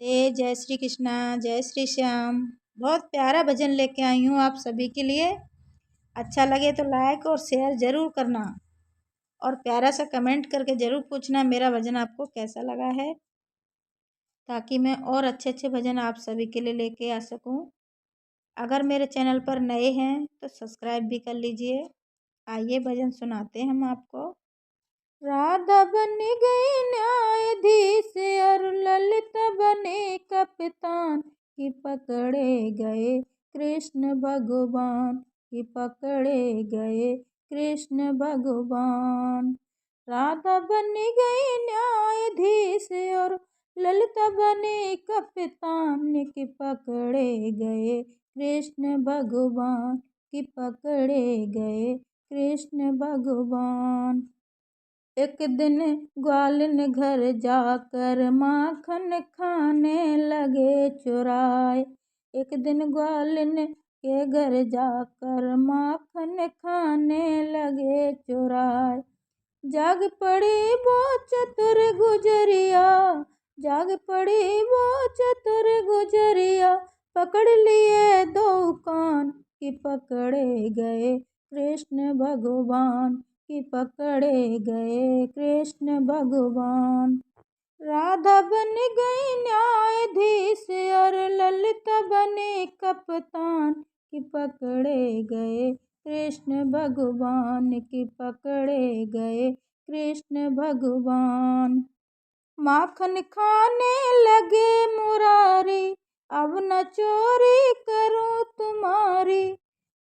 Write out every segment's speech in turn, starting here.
जय श्री कृष्णा, जय श्री श्याम। बहुत प्यारा भजन लेके आई हूँ आप सभी के लिए। अच्छा लगे तो लाइक और शेयर ज़रूर करना और प्यारा सा कमेंट करके ज़रूर पूछना मेरा भजन आपको कैसा लगा है, ताकि मैं और अच्छे अच्छे भजन आप सभी के लिए लेके आ सकूँ। अगर मेरे चैनल पर नए हैं तो सब्सक्राइब भी कर लीजिए। आइए भजन सुनाते हैं हम आपको। राधा बन गई न्यायाधीश और ललिता बने कप्तान कि पकड़े गए कृष्ण भगवान, कि पकड़े गए कृष्ण भगवान। राधा बन गई न्यायाधीश और ललिता बने कप्तान कि पकड़े गए कृष्ण भगवान, कि पकड़े गए कृष्ण भगवान। एक दिन ग्वालिन घर जाकर माखन खाने लगे चुराए। एक दिन ग्वालिन के घर जाकर माखन खाने लगे चुराए। जाग पड़ी वो चतुर गुजरिया, जाग पड़ी वो चतुर गुजरिया, पकड़ लिए दो कान कि पकड़े गए कृष्ण भगवान, कि पकड़े गए कृष्ण भगवान। राधा बन गई न्यायाधीश और ललिता बने कप्तान कि पकड़े गए कृष्ण भगवान, कि पकड़े गए कृष्ण भगवान। माखन खाने लगे मुरारी, अब न चोरी करूं तुम्हारी।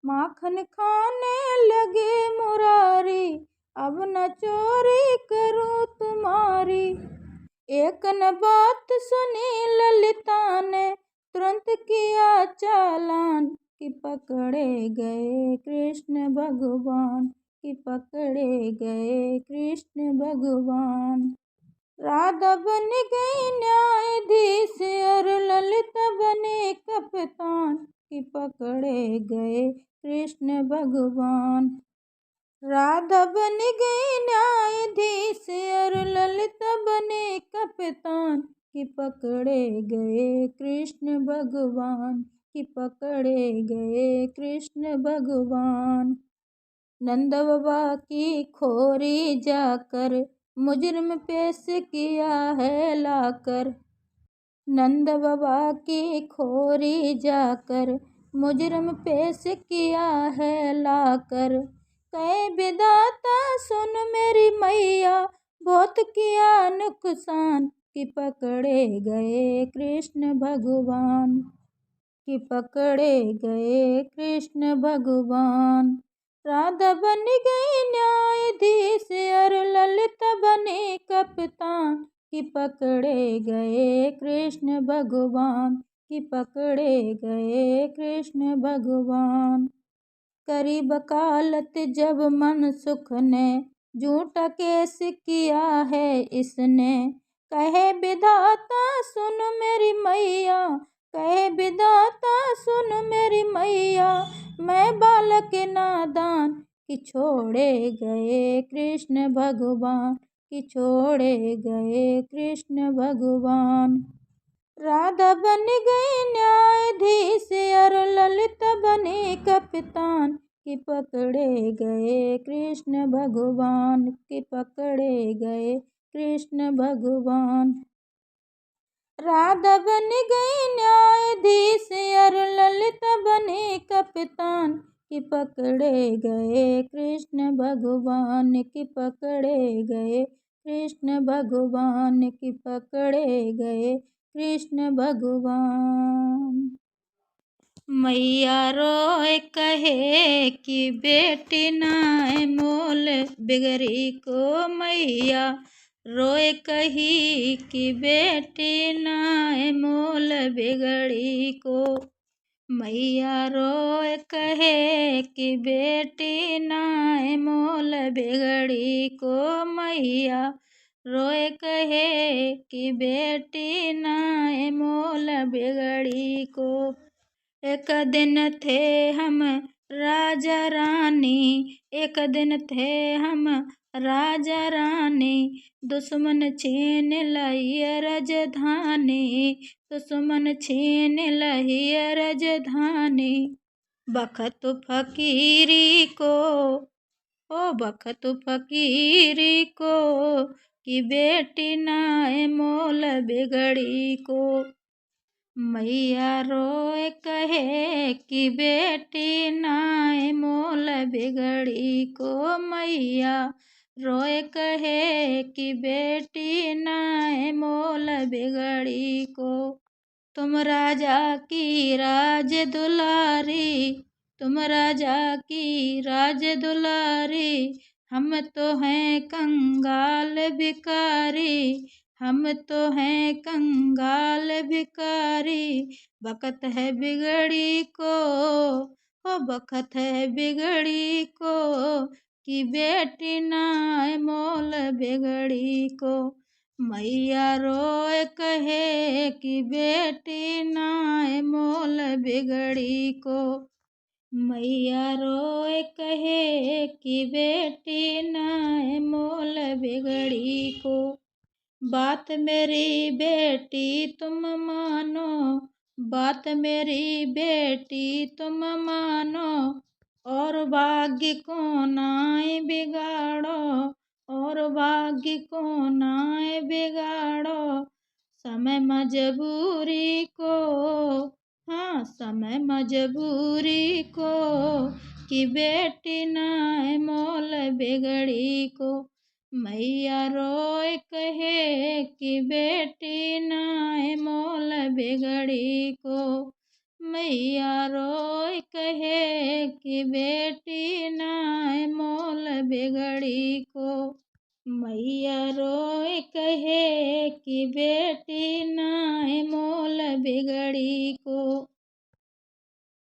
माखन खाने लगे मुरारी, अब न चोरी करूं तुम्हारी। एक न बात सुनी ललिता ने, तुरंत किया चालान कि पकड़े गए कृष्ण भगवान, कि पकड़े गए कृष्ण भगवान। राधा बन गई न्यायाधीश और ललिता बने कप्तान कि पकड़े गए कृष्ण भगवान। राधा बन गई न्यायाधीश और ललिता बने कप्तान कि पकड़े गए कृष्ण भगवान, कि पकड़े गए कृष्ण भगवान। नंद बाबा की खोरी जाकर मुजरिम पेश किया है लाकर। नंद बाबा की खोरी जाकर मुजरिम पेश किया है लाकर। कहे विधाता सुन मेरी मैया, बहुत किया नुकसान कि पकड़े गए कृष्ण भगवान, कि पकड़े गए कृष्ण भगवान। राधा बन गई न्यायाधीश और ललिता बने कप्तान कि पकड़े गए कृष्ण भगवान, कि पकड़े गए कृष्ण भगवान। करी वकालत जब मनसुख ने, झूठा केस किया है इसने। कहे विधाता सुन मेरी मैया, कहे विधाता सुन मेरी मैया, मैं बालक नादान कि छोड़े गए कृष्ण भगवान, कि छोड़े गए कृष्ण भगवान। राधा बन गई न्यायाधीश और ललिता बने कप्तान कि पकड़े गए कृष्ण भगवान, कि पकड़े गए कृष्ण भगवान। राधा बन गई न्यायाधीश और ललिता बने कप्तान कि पकड़े गए कृष्ण भगवान, कि पकड़े गए कृष्ण भगवान, कि पकड़े गए कृष्ण भगवान। मैया रोए कहे कि बेटी नाय मोल बिगड़ी को, मैया रोए कही कि बेटी नाय मोल बिगड़ी को। मैया रोए कहे कि बेटी नाय मोल बिगड़ी को, मैया रोए कहे कि बेटी नाय मोल बिगड़ी को। एक दिन थे हम राजा रानी, एक दिन थे हम राजा रानी दुश्मन छीन लही राजधानी, दुश्मन छीन लही राजधानी। बखत फकीरी को, ओ बखत फकीरी को, कि बेटी नाय मोल बिगड़ी को। मैया रोए कहे कि बेटी नाय मोल बिगड़ी को। मैया रोए कहे कि बेटी नाय मोल बिगड़ी को। तुम राजा की राज दुलारी, तुम राजा की राज दुलारी, हम तो हैं कंगाल भिखारी, हम तो हैं कंगाल भिखारी। बखत है बिगड़ी को, ओ बखत है बिगड़ी को, कि बेटी नाय मोल बिगड़ी को। मैया रोए कहे कि बेटी नाय मोल बिगड़ी को। मैया रोए कहे कि बेटी नाय मोल बिगड़ी को। बात मेरी बेटी तुम मानो, बात मेरी बेटी तुम मानो, और भाग्य को नाय बिगाड़ो, और भाग्य को नाय बिगाड़ो। समय मजबूरी को, हाँ समय मजबूरी को, कि बेटी नाय मोल बिगड़ी को। मैया रोए कहे कि बेटी नाय मोल बिगड़ी को। मैया रोए कहे कि बेटी नाय मोल बिगड़ी को। मैया रोए कहे कि बेटी नाय मोल बिगड़ी को।